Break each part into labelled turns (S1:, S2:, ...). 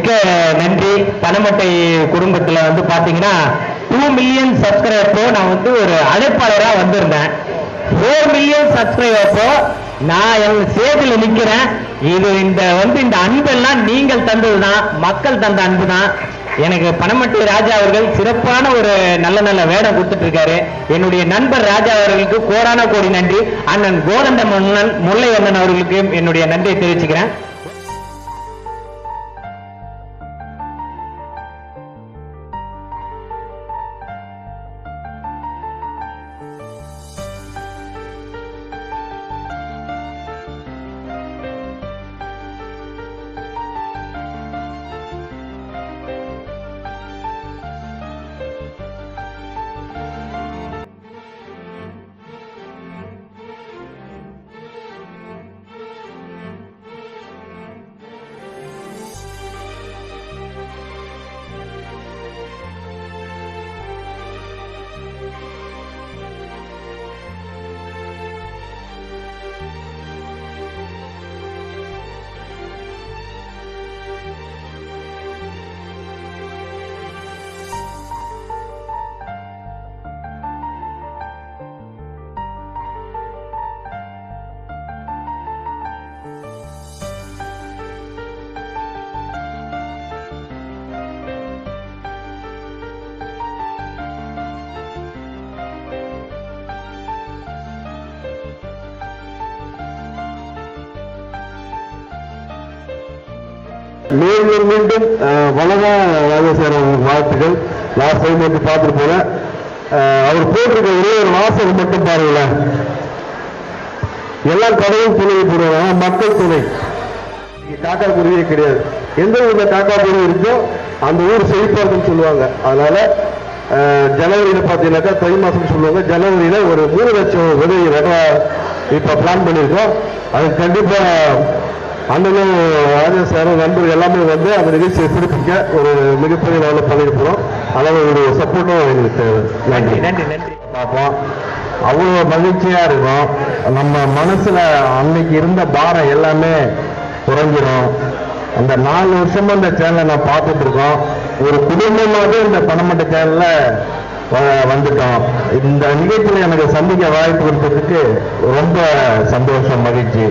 S1: மிக்க நன்றி. பனமட்டை குடும்பத்துல பாத்தீங்கன்னா 2 மில்லியன் சப்ஸ்கிரைபர்ப்போ நான் ஒரு அழைப்பாளரா வந்திருந்தேன். 4 மில்லியன் சப்ஸ்கிரைபர்ப்போ நான் என் சேதியில் நிக்கிறேன். இது இந்த அன்பெல்லாம் நீங்கள் தந்ததுதான், மக்கள் தந்த அன்பு தான். எனக்கு பனமட்டை ராஜா அவர்கள் சிறப்பான ஒரு நல்ல நல்ல வேடம் கொடுத்துட்டு இருக்காரு. என்னுடைய நண்பர் ராஜா அவர்களுக்கு கோடான கோடி நன்றி. அண்ணன் கோதண்ட மன்னன் முல்லை அண்ணன் அவர்களுக்கு என்னுடைய நன்றியை தெரிவிச்சுக்கிறேன்.
S2: மீண்டும் மீண்டும் வளமாக ராஜேஸ்வர வாழ்த்துக்கள். லாஸ்ட் டைம் பார்த்துட்டு போல அவர் போட்டிருக்க ஒரே ஒரு வாசகம் மட்டும் பாருங்களேன். எல்லாம் கடவுள் துணை போடுவாங்க, மக்கள் துணை. காக்கா குருவியே கிடையாது. எந்த ஊர்ல காக்கா குருவி இருக்கோ அந்த ஊர் செழிப்பாருன்னு சொல்லுவாங்க. அதனால ஜனவரியில பாத்தீங்கன்னாக்கா தை மாசம் சொல்லுவாங்க. ஜனவரியில ஒரு 3 லட்சம் உதவி இப்ப பிளான் பண்ணியிருக்கோம். அது கண்டிப்பா அண்ணனும் ராஜேஸ்வரம் நண்பர்கள் எல்லாமே அந்த நிகழ்ச்சியை சிறப்பிக்க ஒரு மிகப்பெரிய லெவலில் பண்ணியிருக்கிறோம். அதனால ஒரு சப்போர்ட்டும் எங்களுக்கு தேவை.
S1: நன்றி நன்றி நன்றி.
S2: பார்ப்போம். அவ்வளோ மகிழ்ச்சியா இருக்கும். நம்ம மனசுல அன்னைக்கு இருந்த பாரம் எல்லாமே குறைஞ்சிரும். அந்த 4 வருஷமா இந்த சேனலை நான் பார்த்துட்டு இருக்கோம். ஒரு குடும்பமாகவே இந்த பனமட்டை சேனல்ல வந்துட்டோம். இந்த நிகழ்ச்சியில் எனக்கு சந்திக்க வாய்ப்பு கொடுத்ததுக்கு ரொம்ப சந்தோஷம், மகிழ்ச்சி.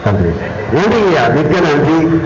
S2: நன்றி. நன்றியா, மிக்க நன்றி.